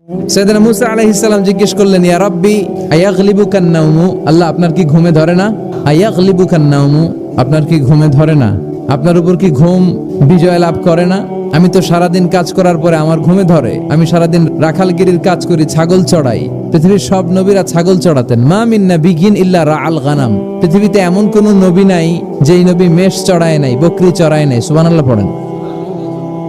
সাইয়েদনা মুসা আলাইহিস সালাম জিজ্ঞেস করলেন, ইয়া রাব্বি আয়াগলিবুকান নাওমু, আল্লাহ আপনার কি ঘুমে ধরে না? আয়াগলিবুকান নাওমু, আপনার কি ঘুমে ধরে না? আপনার উপর কি ঘুম বিজয় লাভ করে না? আমি তো সারাদিন কাজ করার পরে আমার ঘুমে ধরে। আমি সারাদিন রাখালগিরির কাজ করি, ছাগল চড়াই। পৃথিবীর সব নবীরা ছাগল চড়াতেন। মা মিন নাবিয়্যিন ইল্লা রাআল গানাম, পৃথিবীতে এমন কোন নবী নাই যেই নবী মেষ চড়ায় নাই, বকরি চড়ায় নাই। সুবহানাল্লাহ পড়েন।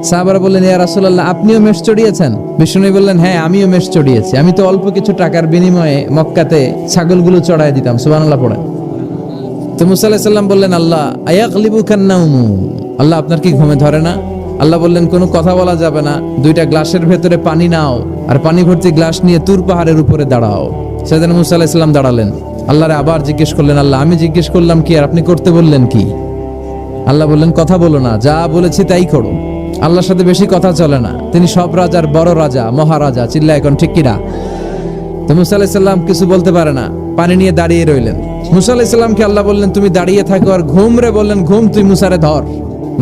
সাহাবারা বললেন, ইয়া রাসূলুল্লাহ আপনিও মেষ চড়িয়েছেন? বিষ্ণু বললেন, হ্যাঁ আমিও মেষ চড়িয়েছি। আমি তো অল্প কিছু টাকার বিনিময়ে মক্কাতে ছাগলগুলো চড়ায় দিতাম। সুবহানাল্লাহ পড়েন। তো মুসা আলাইহিস সালাম বললেন, আল্লাহ আয়াগলিবুকান নাওমু, আল্লাহ আপনার কি ঘুমে ধরে না? আল্লাহ বললেন, কোনো কথা বলা যাবে না, দুইটা গ্লাসের ভেতরে পানি নাও আর পানি ভর্তি গ্লাস নিয়ে তুর পাহাড়ের উপরে দাঁড়াও। সাইয়েদনা মুসা আলাইহিস সালাম দাঁড়ালেন। আল্লাহরে আবার জিজ্ঞেস করলেন, আল্লাহ আমি জিজ্ঞেস করলাম কি আর আপনি করতে বললেন কি? আল্লাহ বললেন, কথা বলো না, যা বলেছি তাই করো। আল্লাহর সাথে বেশি কথা চলে না, তিনি সব রাজার বড় রাজা, মহারাজা। চিল্লা এখন ঠিক কিনা? তো মুসা আলাইহিস সালাম কিছু বলতে পারে না, পানি নিয়ে দাঁড়িয়ে রইলেন। মুসা আলাইহিস সালামকে আল্লাহ বললেন, তুমি দাঁড়িয়ে থাকো আর ঘুম রে বললেন, ঘুম তুই মুসারে ধর।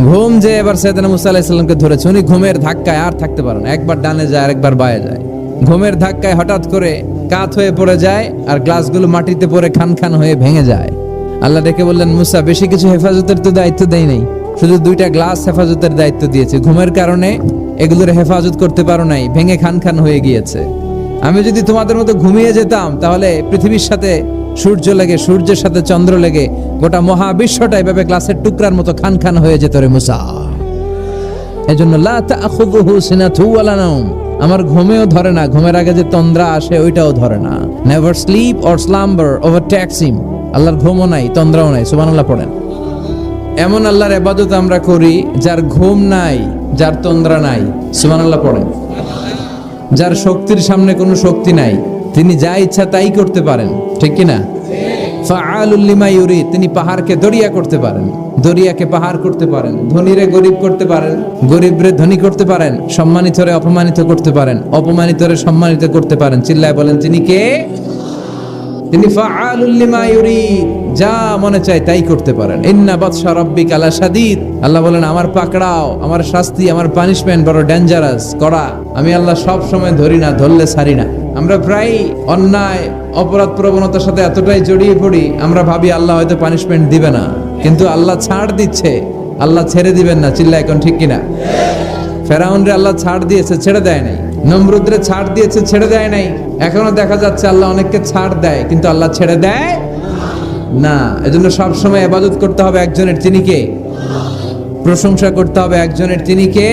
ঘুম যে এবার সাইয়েদনা মুসা আলাইহিস সালামকে ধরেছে। উনি ঘুমের ধাক্কায় আর থাকতে পারেন না, একবার ডানে যায় আর একবার বায়ে যায়। ঘুমের ধাক্কায় হঠাৎ করে কাত হয়ে পড়ে যায় আর গ্লাসগুলো মাটিতে পড়ে খান খান হয়ে ভেঙে যায়। আল্লাহ ডেকে বললেন, মুসা বেশি কিছু হেফাজতের তো দায়িত্ব দেই নাই, শুধু দুইটা গ্লাস হেফাজতের দায়িত্ব দিয়েছে। ঘুমের কারণে এগুলোর হেফাজত করতে পারো নাই, ভেঙে খান খান হয়ে গিয়েছে। আমি যদি তোমাদের মতো ঘুমিয়ে যেতাম তাহলে পৃথিবীর সাথে সূর্য লেগে, সূর্যের সাথে চন্দ্র লেগে গোটা মহাবিশ্বটা এভাবে গ্লাসের টুকরার মতো খান খান হয়ে যেত রে মুসা। এজন্য লা তাখুযুহু সিনাতু ওয়ালা নাওম, আমার ঘুমেও ধরে না, ঘুমের আগে যে তন্দ্রা আসে ওইটাও ধরে না। Never sleep or slumber overtakes him, আল্লাহর ঘুমও নাই, তন্দ্রাও নাই। সুবহানাল্লাহ পড়েন। এমন আল্লাহর ইবাদত আমরা করি যার ঘুম নাই, যার তন্দ্রা নাই। সুবহানাল্লাহ পড়েন। যার শক্তির সামনে কোনো শক্তি নাই, তিনি যা ইচ্ছা তাই করতে পারেন, ঠিক কি না? ফাআলুল লিমা ইউরিদ, তিনি পাহাড়কে দরিয়া করতে পারেন, দরিয়াকে পাহাড় করতে পারেন, ধনীরে গরিব করতে পারেন, গরিবরে ধনী করতে পারেন, সম্মানিতরে অপমানিত করতে পারেন, অপমানিতরে সম্মানিত করতে পারেন। চিল্লায় বলেন, তিনি কে? তিনি ফাআলুল লিমা ইউরিদ, যা মনে চায় তাই করতে পারেন। ইন্না বাতশা রাব্বিকা লাশাদীদ, আল্লাহ বলেন আমার পাকড়াও, আমার শাস্তি, আমার পানিশমেন্ট বড় ডেঞ্জারাস, কড়া। আমি আল্লাহ সব সময় ধরি না, ধরলে ছাড়ি না। আমরা প্রায় অন্যায় অপরাধ প্রবণতার সাথে এতটাই জড়িয়ে পড়ি, আমরা ভাবি আল্লাহ হয়তো পানিশমেন্ট দিবে না, কিন্তু আল্লাহ ছাড় দিচ্ছে, আল্লাহ ছেড়ে দিবেন না। চিল্লা এখন ঠিক কিনা? ফেরাউনরে আল্লাহ ছাড় দিয়েছে, ছেড়ে দেয় নাই। নমরুদরে ছাড় দিয়েছে, ছেড়ে দেয় নাই। এখনো দেখা যাচ্ছে আল্লাহ অনেককে ছাড় দেয়, কিন্তু আল্লাহ ছেড়ে দেয় না। এজন্য সব সময় ইবাদত করতে হবে একজনের, তিনি কে? প্রশংসা করতে হবে একজনের, তিনি কে?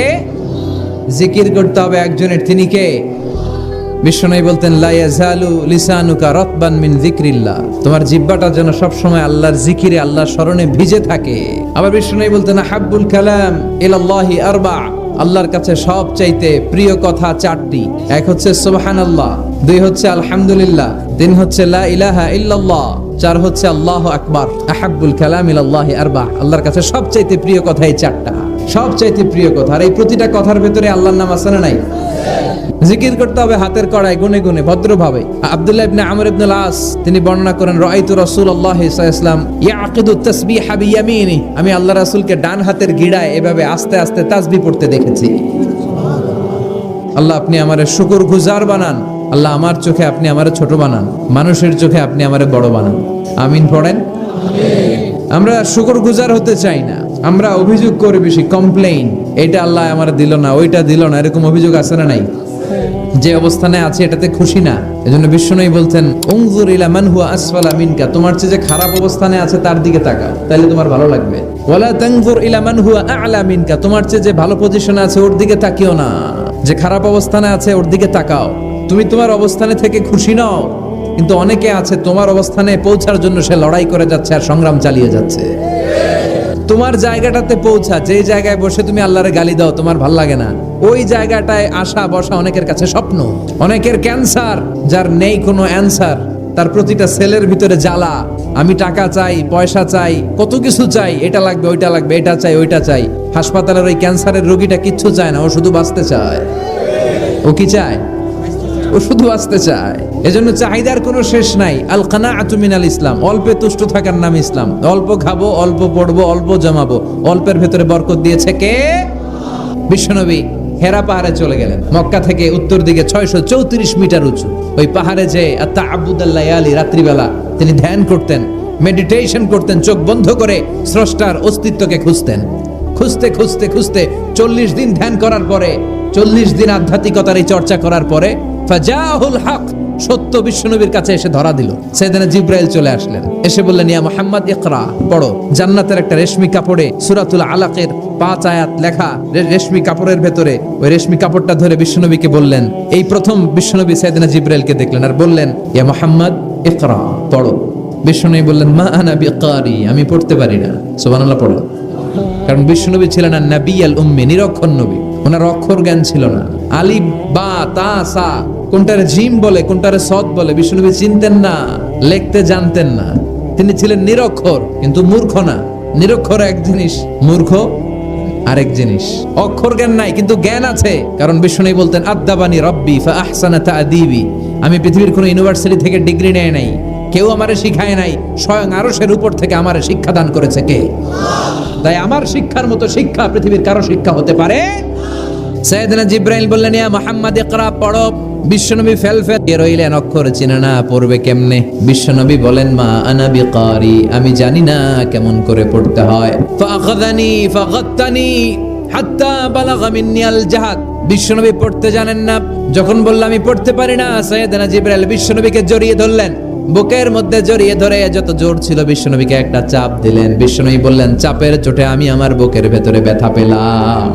জিকির করতে হবে একজনের, তিনি কে? বিশ্বনবী বলতেন, লা ইয়াজালু লিসানুকা রাতবান মিন যিকরিল্লাহ, তোমার জিহ্বাটা যেন সব সময় আল্লাহর জিকিরে, আল্লাহর স্মরণে ভিজে থাকে। আবার বিশ্বনবী বলতেন, হাব্বুল কালাম ইলাল্লাহি আরবা, আল্লাহর কাছে সবচাইতে প্রিয় কথা চারটি। এক হচ্ছে সুবহানাল্লাহ, দুই হচ্ছে আলহামদুলিল্লাহ, তিন হচ্ছে লা ইলাহা ইল্লাল্লাহ, চার হচ্ছে আল্লাহু আকবার। আহাব্বুল কালাম ইলাল্লাহি আরবা, আল্লাহর কাছে সবচাইতে প্রিয় কথা এই চারটা, সবচাইতে প্রিয় কথা। আর এই প্রতিটা কথার ভেতরে আল্লাহর নাম আছে না নাই? জিকির করতে হবে হাতের কড়ায়, গুনে গুনে, ভদ্রভাবে। আব্দুল্লাহ ইবনে আমর ইবনে আল-আস তিনি বর্ণনা করেন, রাআইতু রাসূলুল্লাহ সাল্লাল্লাহু আলাইহি ওয়াসাল্লাম ইয়াকিদু তাসবিহা বিয়ামিনি, আমি আল্লাহ রাসূলকে ডান হাতের গিড়ায় এভাবে আস্তে আস্তে তাসবিহ পড়তে দেখেছি। আল্লাহ আপনি আমারে শুকরগুজার বানান, আল্লাহ আমার চোখে আপনি আমারে ছোট বানান, মানুষের চোখে আপনি আমারে বড় বানান। আমিন পড়েন। আমরা শুকরগুজার হতে চাই না, আমরা অভিযোগ করে বেশি, কমপ্লেইন, এটা আল্লাহ আমার দিল না, ওইটা দিল না, এরকম অভিযোগ আছে না নাই? যে অবস্থানে আছে এটাতে খুশি না। এজন্য বিশ্বনবী বলতেন, উনজুর ইলা মান হুয়া আসফালা মিনকা, তোমার চেয়ে যে খারাপ অবস্থানে আছে তার দিকে তাকাও, তাহলে তোমার ভালো লাগবে। ওয়ালা তানজুর ইলা মান হুয়া আ'লা মিনকা, তোমার চেয়ে যে ভালো পজিশনে আছে ওর দিকে তাকিও না, যে খারাপ অবস্থানে আছে ওর দিকে তাকাও। তুমি তোমার অবস্থানে থেকে খুশি নাও, কিন্তু অনেকে আছে তোমার অবস্থানে পৌঁছার জন্য সে লড়াই করে যাচ্ছে আর সংগ্রাম চালিয়ে যাচ্ছে। তোমার জায়গাটাতে পৌঁছা, যে জায়গায় বসে তুমি আল্লাহরে গালি দাও, তোমার ভাল লাগে না, ওই জায়গাটায় আসা বসা অনেকের কাছে স্বপ্ন। অনেকের ক্যান্সার, যার নেই কোনো অ্যান্সার, তার প্রতিটা সেলের ভিতরে জ্বালা, আমি টাকা চাই, পয়সা চাই, কত কিছু চাই, এটা লাগবে, ওইটা লাগবে, এটা চাই, ওইটা চাই। হাসপাতালের ওই ক্যান্সারের রোগীটা কিচ্ছু চায় না, ও শুধু বাঁচতে চায়। ও কি চায়? ও শুধু আসতে চায়। এজন্য চাহিদার কোনো শেষ নাই। আল কানাআতু মিনাল ইসলাম, অল্পে তুষ্ট থাকার নাম ইসলাম। অল্প খাবো, অল্প পড়বো, অল্প জমাবো, অল্পের ভেতরে বরকত দিয়েছে কে? বিশ্বনবী। হেরা পাহাড়ে চলে গেলেন। মক্কা থেকে উত্তর দিকে 634 মিটার উঁচু ওই পাহাড়ে যে তাআব্বুদাল লায়ালি, রাত্রিবেলা তিনি ধ্যান করতেন, মেডিটেশন করতেন, চোখ বন্ধ করে স্রষ্টার অস্তিত্বকে খুঁজতেন। খুঁজতে খুঁজতে খুঁজতে 40 দিন ধ্যান করার পরে, 40 দিন আধ্যাত্মিকতার এই চর্চা করার পরে ফাজাহুল হক, সত্য বিশ্বনবীর কাছে এসে ধরা দিল। সাইয়েদনা জিবরাইল চলে আসলেন, এসে বললেন, ইয়া মুহাম্মদ ইকরা, পড়ো। জান্নাতের একটা রেশমি কাপড়ে সূরাতুল আলাকের 5 আয়াত লেখা, রেশমি কাপড়ের ভেতরে ওই রেশমি কাপড়টা ধরে বিশ্বনবীকে বললেন। এই প্রথম বিশ্বনবী সাইয়েদনা জিবরাইলকে দেখলেন আর বললেন, ইয়া মুহাম্মদ ইকরা, পড়ো। বিশ্বনবী বললেন, মা আনা বিকারি, আমি পড়তে পারি না। সুবহানাল্লাহ পড়ো। কারণ বিশ্বনবী ছিলেন নাবিয়াল উম্মি, নিরক্ষর নবী, ওনার অক্ষর জ্ঞান ছিল না। আলিফ বা তা সা কোনটারে জিম বলে কোনটারে সদ বলে বিশ্বনবী চিনতেন না, লিখতে জানতেন না। তিনি ছিলেন নিরক্ষর, কিন্তু মূর্খ না। নিরক্ষর এক জিনিস, মূর্খ আরেক জিনিস। অক্ষর জ্ঞান নাই কিন্তু জ্ঞান আছে, কারণ বিশ্বনবী বলতেন, আদাবানি রব্বি ফা আহসানা তা'দীবি, আমি পৃথিবীর কোনো ইউনিভার্সিটি থেকে ডিগ্রি নেয় নাই, কেউ আমারে শিখায় নাই, স্বয়ং আরশের উপর থেকে আমারে শিক্ষা দান করেছে কে? তাই আমার শিক্ষার মতো শিক্ষা পৃথিবীর কারো শিক্ষা হতে পারে। সাইয়েদনা জিবরাইল বললেন, ইয়া মুহাম্মদ ইকরা, পড়ো। বিশ্বনবী ফেলফেল রইলেন, অক্ষর চিনে না, পড়বে কেমনে? বিশ্বনবী বলেন, মা আনা বিকারি, আমি জানি না কেমন করে পড়তে হয়। ফাআখাযানি ফাগাত্তানি হাত্তা বালাগা মিন্নি আল জাহাদ, বিশ্বনবী পড়তে জানেন না। যখন বললাম আমি পড়তে পারি না, সাইয়েদনা জিবরাইল বিশ্বনবীকে জড়িয়ে ধরলেন, বুকের মধ্যে জড়িয়ে ধরে যত জোর ছিল বিশ্বনবীকে একটা চাপ দিলেন। বিশ্বনবী বললেন, চাপের চোটে আমি আমার বুকের ভেতরে ব্যথা পেলাম।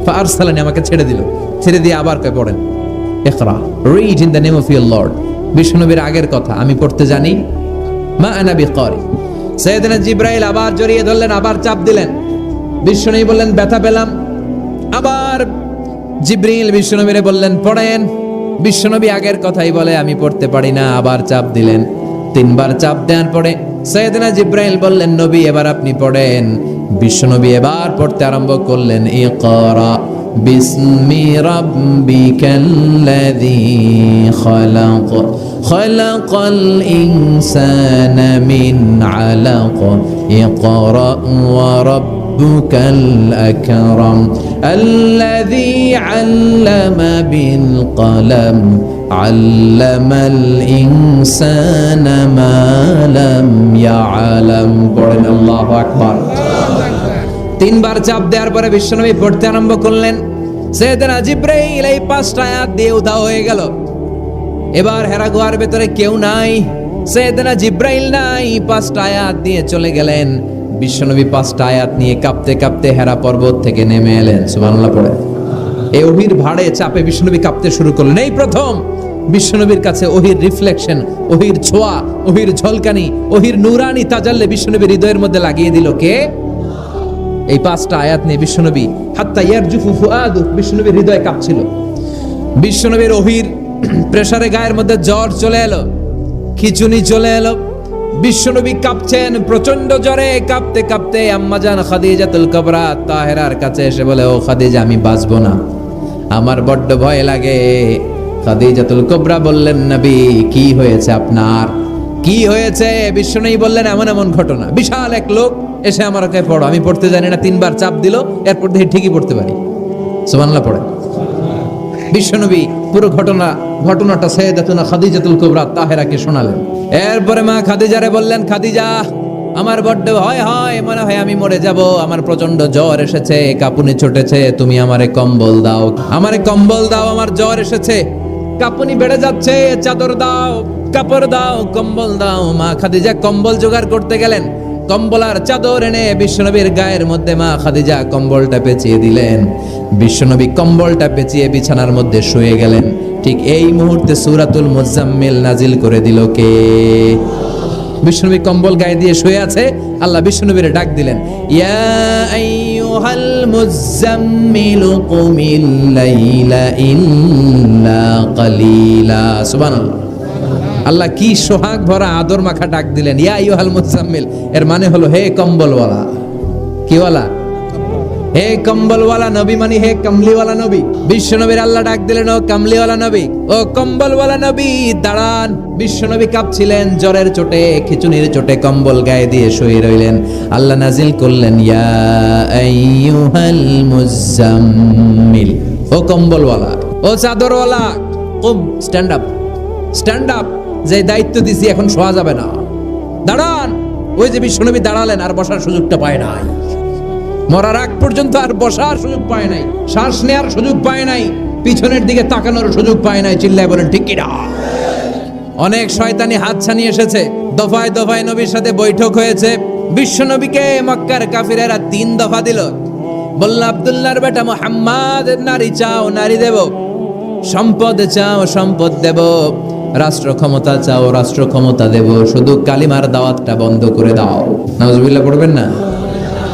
ফারসালানি, আমাকে ছেড়ে দিল। ছেড়ে দিয়ে আবার কয়, পড়েন, ইকরা, read in the name of your lord. বিশ্বনবীর আগের কথা, আমি পড়তে জানি, মা আনা বিকারি। সাইয়েদনা জিবরাইল আবার জড়িয়ে ধরলেন, আবার চাপ দিলেন। বিশ্বনবী বললেন, ব্যথা পেলাম। আবার জিবরিল বিশ্বনবীরে বললেন, পড়েন। বিশ্বনবী আগের কথাই বলে, আমি পড়তে পারি না। আবার চাপ দিলেন, 3 বার চাপ দেওয়ার পরে সাইয়েদনা জিবরাইল বললেন, নবী এবার আপনি পড়েন। বিশ্বনবী এবার পড়তে আরম্ভ করলেন, ইকরা বিসমি রাব্বিকাল্লাযী খালাক খালাকাল ইনসানা মিন আলাক ইকরা ওয়া রাব্বুকাল আকরাম আল্লাযী আল্লামা বিল কলম আল্লামাল ইনসানা মা লাম ইয়ালাম। পড়েন আল্লাহু আকবার। 3 বার চাপ দেওয়ার পরে বিশ্বনবী পড়তে আরম্ভ করলেন। সাইয়েদনা জিবরাইল এই 5টা আয়াত দিয়ে উধাও হয়ে গেল। এবার হেরা গুহার ভেতরে কেউ নাই, সাইয়েদনা জিবরাইল নাই, 5টা আয়াত দিয়ে চলে গেলেন। বিশ্বনবী 5টা আয়াত নিয়ে কাঁপতে কাঁপতে হেরা পর্বত থেকে নেমে এলেন। সুবহানাল্লাহ পড়ে। এই ওহির ভাড়ে চাপে বিশ্বনবী কাঁপতে শুরু করলেন। এই প্রথম বিশ্বনবীর কাছে ওহির রিফ্লেকশন, ওহির ছোঁয়া, ওহির ঝলকানি, ওহির নূরানি তাজাল্লি বিশ্বনবীর হৃদয়ের মধ্যে লাগিয়ে দিল কে? এই 5টা আয়াত নিয়ে বিশ্বনবী হাত্তা ইয়ারজুফু ফুআদু, বিশ্বনবীর হৃদয় কাঁপছিল। বিশ্বনবীর ওহির প্রেসারে গায়ের মধ্যে জ্বর চলে এলো, খিচুনি চলে এলো। বিশ্বনবী কাঁপছেন প্রচন্ড জ্বরে। কাঁপতে কাঁপতে আম্মাজান খাদিজাতুল কুবরা তাহেরার কাছে এসে বলে, ও খাদিজা, আমি বাঁচবো না, আমার বড্ড ভয় লাগে। খাদিজাতুল কুবরা বললেন, নবী কি হয়েছে আপনার, কি হয়েছে? বিশ্বনবী বললেন, এমন এমন ঘটনা। বিশাল এক লোক এসে আমার কাছে পড়ো, আমি পড়তে জানি না, 3 বার চাপ দিল, এরপর দেখি ঠিকই পড়তে পারি। সুবহানাল্লাহ পড়ে। বিশ্বনবী পুরো ঘটনাটা সাইয়েদাতুনা খাদিজাতুল কুবরা তাহেরাকে শোনালেন। এরপরে মা খাদিজারে বললেন, খাদিজা, আমার বড্ড ভয় হয়, মনে হয় আমি মরে যাব, আমার প্রচন্ড জ্বর এসেছে, কাঁপুনি ছুটেছে, তুমি আমারে কম্বল দাও, আমারে কম্বল দাও, আমার জ্বর এসেছে, কাঁপুনি বেড়ে যাচ্ছে, চাদর দাও, কাপড় দাও, কম্বল দাও। মা খাদিজা কম্বল জোগাড় করতে গেলেন। কম্বল আর চাদর এনে বিশ্বনবীর গায়ের মধ্যে মা খাদিজা কম্বলটা পেঁচিয়ে দিলেন। বিশ্বনবী কম্বলটা পেঁচিয়ে বিছানার মধ্যে শুয়ে গেলেন। ঠিক এই মুহূর্তে সূরাতুল মুজাম্মিল নাজিল করে দিল কে? বিশ্বনবী কম্বল গায়ে দিয়ে শুয়ে আছে, আল্লাহ বিশ্বনবীরে ডাক দিলেন, ইয়া আইয়ুহাল মুজাম্মিলু কুমিল লাইলা ইল্লা কালিলা। সুবহানাল্লাহ। আল্লাহ কি সোহাগ ভরা আদর মাখা ডাক দিলেন, ইয়া আইয়ুহাল মুজাম্মিল। এর মানে হলো, হে কম্বলওয়ালা। কি ওয়ালা? হে কম্বলওয়ালা নবী, মানে হে কমলিওয়ালা নবী। বিশ্বনবীর আল্লাহ ডাক দিলেন, ও কমলিওয়ালা নবী, ও কম্বলওয়ালা নবী, দাঁড়ান। বিশ্বনবী কাঁপছিলেন জ্বরের চোটে, খিচুনির চোটে, কম্বল গায়ে দিয়ে শুয়ে রইলেন। আল্লাহ নাজিল করলেন, ইয়া আইয়ুহাল মুজাম্মিল। ও কম্বলওয়ালা, ও চাদরওয়ালা, কুম, স্ট্যান্ড আপ, স্ট্যান্ড আপ, যে দায়িত্ব দিছি এখন শোয়া যাবে না, দাঁড়ান। ওই যে বিশ্বনবী দাঁড়ালেন, আর বসার সুযোগটা পায় নাই। মরার আগ পর্যন্ত আর বসার সুযোগ পায় নাই, শ্বাস নেওয়ার সুযোগ পায় নাই, পিছনের দিকে তাকানোর সুযোগ পায় নাই। চিল্লায় বলেন ঠিক কিনা? অনেক শয়তানি হাতছানি এসেছে, দফায় দফায় নবীর সাথে বৈঠক হয়েছে। বিশ্বনবীকে মক্কার কাফিরেরা 3 দফা দিল। বলল, আব্দুল্লাহর বেটা মুহাম্মদ, নারী চাও নারী দেব, সম্পদ চাও সম্পদ দেব, রাষ্ট্র ক্ষমতা চাও রাষ্ট্র ক্ষমতা দেব, শুধু কালিমার দাওয়াতটা বন্ধ করে দাও। নাউজুবিল্লাহ পড়বেন না?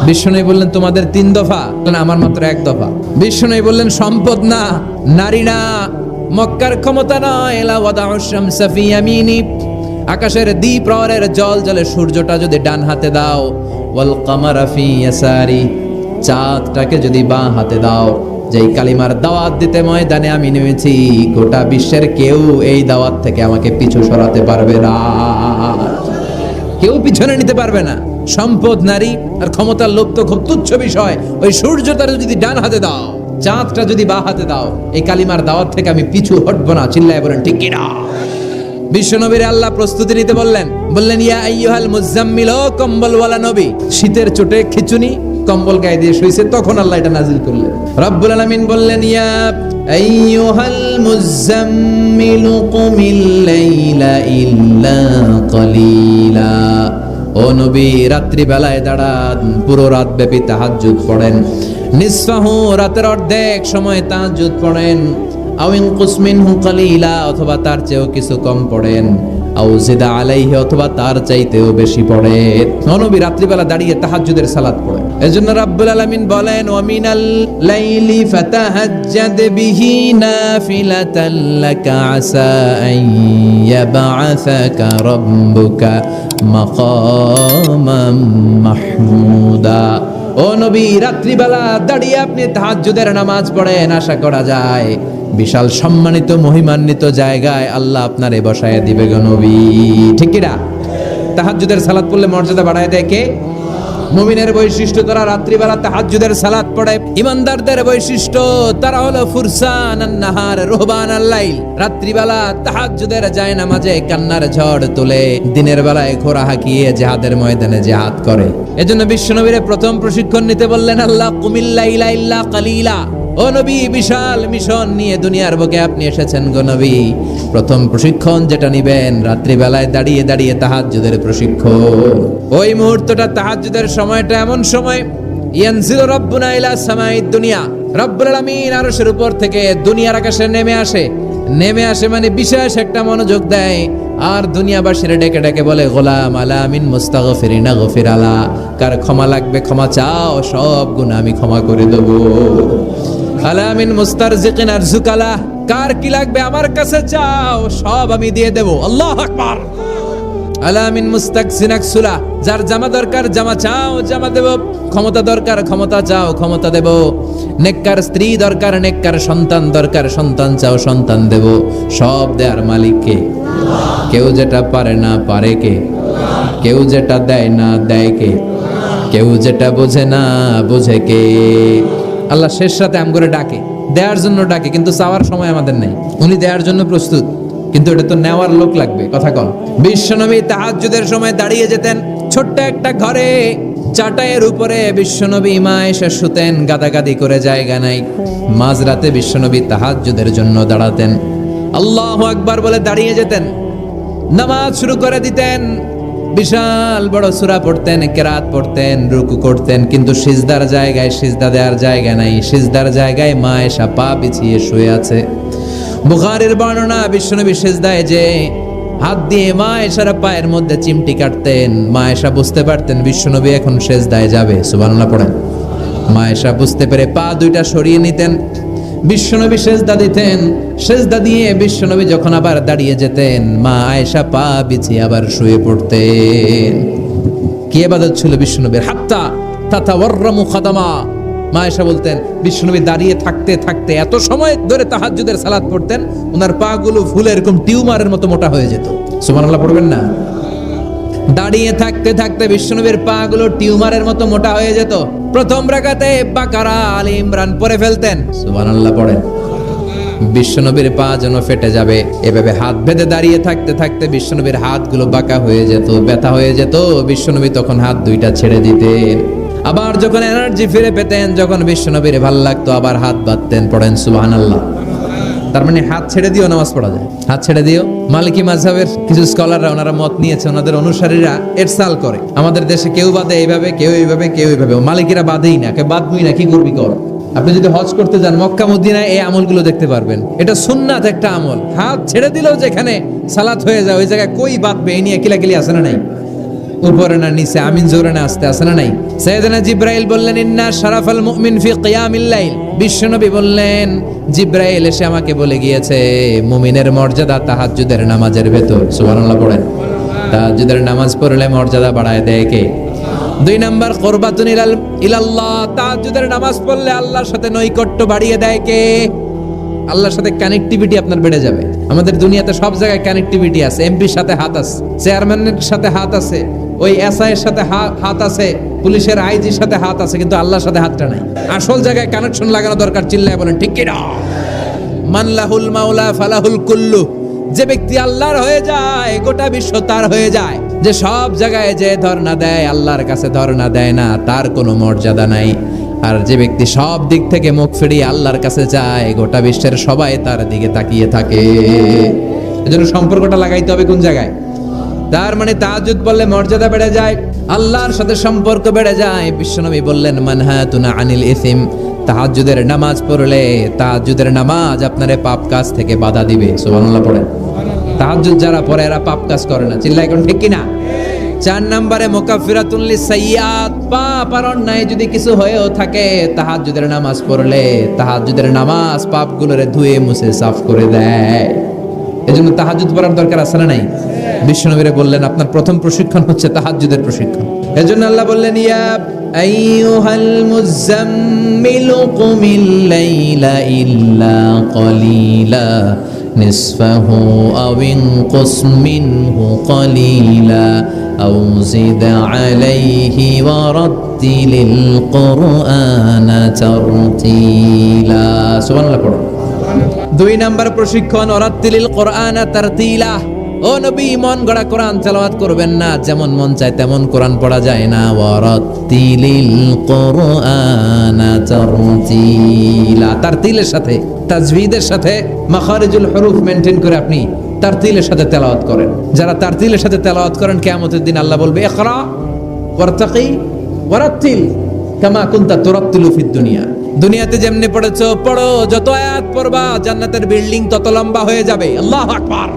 বিশ্বনবী বললেন, তোমাদের 3 দফা, আমার মাত্র 1 দফা। বিশ্বনবী বললেন, সম্পদ না, নারী না, মক্কার ক্ষমতা নয়, লা ওয়াদাউ শামসা ফি ইয়ামিনি, আকাশের দ্বিপ্রহরের জল জলে সূর্যটা যদি ডান হাতে দাও, ওয়াল কামারা ফি ইয়াসারি, চাঁদটাকে যদি বাঁ হাতে দাও, যেই কালিমার দাওয়াত দিতে ময়দানে আমি নেমেছি, গোটা বিশ্বের কেউ এই দাওয়াত থেকে আমাকে পিছু সরাতে পারবে না, কেউ পিছনে নিতে পারবে না। সম্পদ, নারী আর ক্ষমতার লোভ তো খুব তুচ্ছ বিষয়। ওই সূর্যটা যদি ডান হাতে দাও, চাঁদটা যদি বাঁ হাতে দাও, এই কালিমার দাওয়াত থেকে আমি পিছু হটবো না। চিল্লায় বলেন ঠিক কিনা? বিশ্বনবীর আল্লাহ প্রস্তুতি নিতে বললেন, বললেন, ইয়া আইয়ুহাল মুজাম্মিল, ও কম্বলওয়ালা নবী। শীতের চোটে খিচুনি, কম্বল গায়ে দিয়ে শুইছে, তখন আল্লাহ এটা নাজিল করলেন। রব্বুল আলামিন বললেন, ইয়া আইয়ুহাল মুজাম্মিল কুমিল লাইলা ইল্লা কালিলা, ও নবী রাত্রি বেলায় দাঁড়ান, পুরো রাত ব্যাপী তাহাজ্জুদ পড়েন, নিসফাহু, রাতের অর্ধেক সময় তাহাজ্জুদ পড়েন, আও ইনকুস মিনহু কালিলা, অথবা তার চেয়েও কিছু কম পড়েন, আও জিদা আলাইহি, অথবা তার চাইতেও বেশি পড়েন। নবী রাত্রিবেলা দাঁড়িয়ে তাহাজ্জুদের সালাত পড়েন। এজন্য রাব্বুল আলামিন বলেন, ওয়া মিনাল লাইলি ফাতাহাজ্জাদ বিহি নাফিলাতাল লাকা আসা আন ইয়াবআসাকা রাব্বুকা মাকামাম মাহমুদা। ও নবী রাত্রিবেলা দাঁড়িয়ে আপনি তাহাজ্জুদের নামাজ পড়েন, আশা করা যায় বিশাল সম্মানিত মহিমান্বিত জায়গায় আল্লাহ আপনারে বসায় দিবে গো নবী। ঠিক কি না? তাহাজ্জুদের সালাত পড়লে মর্যাদা বাড়ায় দেয় কে? মুমিনের বৈশিষ্ট্য, তারা রাত্রিবেলা তাহাজ্জুদের সালাত পড়ে। ইমানদারদের বৈশিষ্ট্য, তারা হলো ফুরসানান নাহার রুহবানাল লাইল, রাত্রিবেলা তাহাজ্জুদের যায় নামাজে কান্নার ঝড় তোলে, দিনের বেলায় ঘোড়া হাঁকিয়ে জিহাদের ময়দানে জিহাদ করে। এজন্য বিশ্বনবীর প্রথম প্রশিক্ষণ নিতে বললেন আল্লাহ, কুমিল লাইলা ইল্লা কালিলা। ও নবী, বিশাল মিশন নিয়ে দুনিয়ার বুকে আপনি এসেছেন গো নবী। প্রথম প্রশিক্ষণ যেটা নিবেন, রাত্রিবেলায় দাঁড়িয়ে দাঁড়িয়ে তাহাজ্জুদের প্রশিক্ষণ। ওই মুহূর্তটা, তাহাজ্জুদের সময়টা এমন সময়, ইয়ানজিলু রাব্বুনা ইলা সামাইদ দুনিয়া, রব্বুল আলামিন আরশের উপর থেকে দুনিয়ার আকাশে নেমে আসে। নেমে আসে মানে বিশেষ একটা মনোযোগ দেয়, আর দুনিয়াবাসীরা ডেকে ডেকে বলে, গোলাম আলামিন মুস্তাগফিরিনা গফির আলা, কার ক্ষমা লাগবে ক্ষমা চাও, সব গুনাহ আমি ক্ষমা করে দেব। আলামিন মুস্তারজিকিন আরজুকালা, কার কি লাগবে আমার কাছে চাও, সব আমি দিয়ে দেব। আল্লাহু আকবার। আলামিন মুস্তাকসিনাক সুলা, যার জামা দরকার জামা চাও, জামা দেব। ক্ষমতা দরকার ক্ষমতা চাও, ক্ষমতা দেব। নেককার স্ত্রী দরকার, নেককার সন্তান দরকার, সন্তান চাও, সন্তান দেব। সব দেয়ার মালিক কে? কেউ যেটা পারে না পারে কে? কেউ যেটা দেয় না দেয় কে? কেউ যেটা বোঝে না বোঝে কে? আল্লাহ শেষ রাতে আম করে ডাকে, দেওয়ার জন্য ডাকে, কিন্তু চাওয়ার সময় আমাদের নেই। উনি দেওয়ার জন্য প্রস্তুত, কিন্তু এটা তো নেওয়ার লোক লাগবে। কথা কন। বিশ্বনবী তাহাজ্জুদের সময় দাঁড়িয়ে যেতেন ছোট্ট একটা ঘরে, চাটাইয়ের উপরে বিশ্বনবী মা এসে শুতেন, গাদাগাদি করে জায়গা নাই। মাঝরাতে বিশ্বনবী তাহাজ্জুদের জন্য দাঁড়াতেন, আল্লাহু আকবার বলে দাঁড়িয়ে যেতেন, নামাজ শুরু করে দিতেন। বিশাল বড় সূরা পড়তেন, কেরাত পড়তেন, রুকু করতেন, কিন্তু সিজদার জায়গায় সিজদা দেওয়ার জায়গা নাই। সিজদার জায়গায় মা এসা পা বিছিয়ে শুয়ে আছে। বুখারীর বর্ণনা, বিশ্বনবী সিজদায় যে হাত দিয়ে মা এসার পায়ের মধ্যে চিমটি কাটতেন, মা এসা বুঝতে পারতেন বিশ্বনবী এখন সিজদায় যাবে। সুবহানাল্লাহ পড়েন। মা এসা বুঝতে পেরে পা দুইটা সরিয়ে নিতেন, বিশ্বনবী সিজদা দিতেন। সিজদা দিয়ে বিশ্বনবী যখন আবার দাঁড়িয়ে যেতেন, মা আয়েশা পা বিছিয়ে আবার শুয়ে পড়তেন। কি ইবাদত ছিল বিশ্বনবীর! হাত্তা তাতাওয়াররামু খাদামা। মা আয়েশা বলতেন, বিশ্বনবী দাঁড়িয়ে থাকতে থাকতে এত সময় ধরে তাহাজ্জুদের সালাত পড়তেন, ওনার পা গুলো ফুলে এরকম টিউমারের মতো মোটা হয়ে যেত। সুবহানাল্লাহ পড়বেন না? দাঁড়িয়ে থাকতে থাকতে বিশ্বনবীর পা গুলো টিউমারের মতো মোটা হয়ে যেত। প্রথম রাকাতে বাকারা আলী ইমরান পড়ে ফেলতেন, সুবহানাল্লাহ পড়েন। বিশ্বনবীর পা যেন ফেটে যাবে, এভাবে হাত বেঁধে দাঁড়িয়ে থাকতে থাকতে বিশ্বনবীর হাতগুলো বাঁকা হয়ে যেত, ব্যথা হয়ে যেত। বিশ্বনবী তখন হাত দুইটা ছেড়ে দিতেন। আবার যখন এনার্জি ফিরে পেতেন, যখন বিশ্বনবীর ভাল লাগতো আবার হাত বাঁধতেন। পড়েন সুবহানাল্লাহ। তার মানে হাত ছেড়ে দিও নামাজ পড়া যায়, হাত ছেড়ে দিও। মালিকি মাযহাবের কিছু স্কলাররা ওনারা মত নিয়েছে, ওনাদের অনুসারীরা এরসাল করে। আমাদের দেশে কেউ বাঁধে এইভাবে, কেউ এইভাবে, কেউ এইভাবে। মালিকিরা বাঁধেই না, কেউ বাঁধবই না, কি করবি কর। আপনি যদি হজ করতে যান মক্কা মদিনায় এই আমলগুলো দেখতে পারবেন। এটা সুন্নাত একটা আমল। হাত ছেড়ে দিলেও যেখানে সালাত হয়ে যায় ওই জায়গায় কই বাঁধবে এই নিয়ে কিলাকিলি আছে না নাই? উপরে না নিচে, আমিন জোরে না আস্তে আছে না নাই? সাইয়েদনা জিব্রাইল বললেন ইন্না শারাফাল মুমিন ফি কিয়ামিল লাইল। বিশ্বনবী বললেন জিব্রাইল এসে আমাকে বলে গিয়েছে মুমিনের মর্যাদা তাহাজ্জুদের নামাজের ভেতর। সুবহানাল্লাহ পড়েন। তাহাজ্জুদের নামাজ পড়লে মর্যাদা বাড়ায় দেয় কে? 2 নাম্বার কুরবাতুন ইলাল্লাহ। তাহাজ্জুদের নামাজ পড়লে আল্লাহর সাথে নৈকট্য বাড়িয়ে দেয় কে? আল্লাহর সাথে কানেক্টিভিটি আপনার বেড়ে যাবে। আমাদের দুনিয়াতে সব জায়গায় কানেক্টিভিটি আছে। এমপির সাথে হাত আছে, চেয়ারম্যানের সাথে হাত আছে, ওই এসআই এর সাথে হাত আছে, পুলিশের আইজির সাথে হাত আছে, কিন্তু আল্লাহর সাথে হাতটা নাই। আসল জায়গায় কানেকশন লাগানো দরকার। চিল্লায় বলেন ঠিক কি না? মান লাহুল মাওলা ফালাহুল কুল্লু। যে ব্যক্তি আল্লাহর হয়ে যায় গোটা বিশ্ব তার হয়ে যায়। যে সব জায়গায় যে ধর্ণা দেয় আল্লাহর কাছে ধর্ণা দেয় না, তার কোনো মর্যাদা নাই। আর যে ব্যক্তি সব দিক থেকে মুখ ফিরিয়ে আল্লাহর কাছে যায় গোটা বিশ্বের সবাই তার দিকে তাকিয়ে থাকে। এজন্য সম্পর্কটা লাগাইতে হবে কোন জায়গায়? তার মানে তাহাজ্জুদ বললে মর্যাদা বেড়ে যায়, আল্লাহর সাথে সম্পর্ক বেড়ে যায়। বিশ্বনবী বললেন মানহাতুনা আনিল ইসিম। তাহাজ্জুদের নামাজ পড়লে তাহাজ্জুদের নামাজ আপনারে পাপ কাজ থেকে বাধা দিবে। সুবহানাল্লাহ পড়েন। তাহাজ্জুদ যারা পড়ে এরা পাপ কাজ করে না। চিল্লায় কোন ঠিক কিনা? 4 নম্বরে মুকাফফিরাতুন লিসাইয়্যাত। পাপ আর অন্যায় যদি কিছু হয়েও থাকে তাহাজ্জুদের নামাজ পড়লে তাহাজ্জুদের নামাজ পাপগুলোরে ধুয়ে মুছে সাফ করে দেয়। এজন্য তাহাজ্জুদ পড়ার দরকার আছে না নাই? বিশ্বনবীরে বললেন আপনার প্রথম প্রশিক্ষণ হচ্ছে তাহাজ্জুদের প্রশিক্ষণ। এজন্য আল্লাহ বললেন ইয়া আইয়ুহাল মুযাম্মিলু কুমিল লাইলা ইল্লা কলিলা নিসফাহু আও ইনকুস মিনহু কলিলা আও জিদ আলাইহি ওয়া রাত্তিলিল কুরআনা তারতিলা। সুবহানাল্লাহ পড়ো। 2 নাম্বার প্রশিক্ষণ ওয়ারাত্তিলিল কুরআনা তারতিলা। ও নবী মন গড়া কোরআন তেলাওয়াত করবেন না, যেমন মন চায় তেমন কোরআন পড়া যায় না। ওয়ারাত্তিলিল কুরআনা তারতিলা। তারতিলের সাথে তাজভিদের সাথে মাখারিজুল হুরুফ মেইনটেইন করে আপনি তারতিলের সাথে তেলাওয়াত করেন। যারা তারতিলের সাথে তেলাওয়াত করেন কিয়ামতের দিন আল্লাহ বলবে ইকরা ওয়ারতাকি ওয়ারাত্তিল কামা কুনতা তুরাত্তিলু ফিদ দুনিয়া। দুনিয়াতে যেমনি পড়েছো পড়ো, যত আয়াত পড়বা জান্নাতের বিল্ডিং তত লম্বা হয়ে যাবে। আল্লাহু আকবার।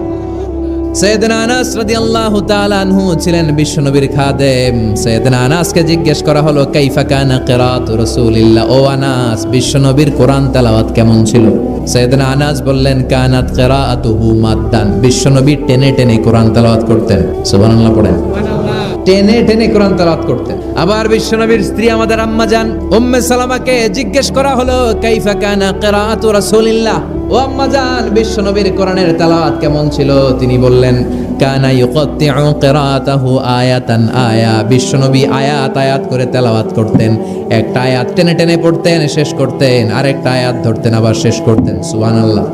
সাইয়েদনা আনাস রাদিয়াল্লাহু তাআলা আনহু ছিলেন বিশ্বনবীর খাদেম। সাইয়েদনা আনাসকে জিজ্ঞেস করা হলো কাইফা কানা কিরাআতু রাসূলিল্লাহ। ও আনাস, বিশ্বনবীর কোরআন তেলাওয়াত কেমন ছিল? সাইয়েদনা আনাস বললেন কানাত কিরাআতুহু মাদ্দান। বিশ্বনবী টেনে টেনে কোরআন তেলাওয়াত করতেন। সুবহানাল্লাহ পড়েন। টেনে টেনে কোরআন তেলাওয়াত করতেন। আবার বিশ্বনবীর স্ত্রী আমাদের আম্মা জান উম্মে সালামাকে জিজ্ঞেস করা হলো কাইফা কানা কিরাআতু রাসূলিল্লাহ। ও আম্মা জান, বিশ্বনবীর কোরআনের তেলাওয়াত কেমন ছিল? তিনি বললেন কানা ইউকাত্তিউ কিরাআতাহু আয়াতান আয়া। বিশ্বনবী আয়াত আয়াত করে তেলাওয়াত করতেন। একটা আয়াত টেনে টেনে পড়তেন, শেষ করতেন, আরেকটা আয়াত ধরতেন, আবার শেষ করতেন। সুবহানাল্লাহ।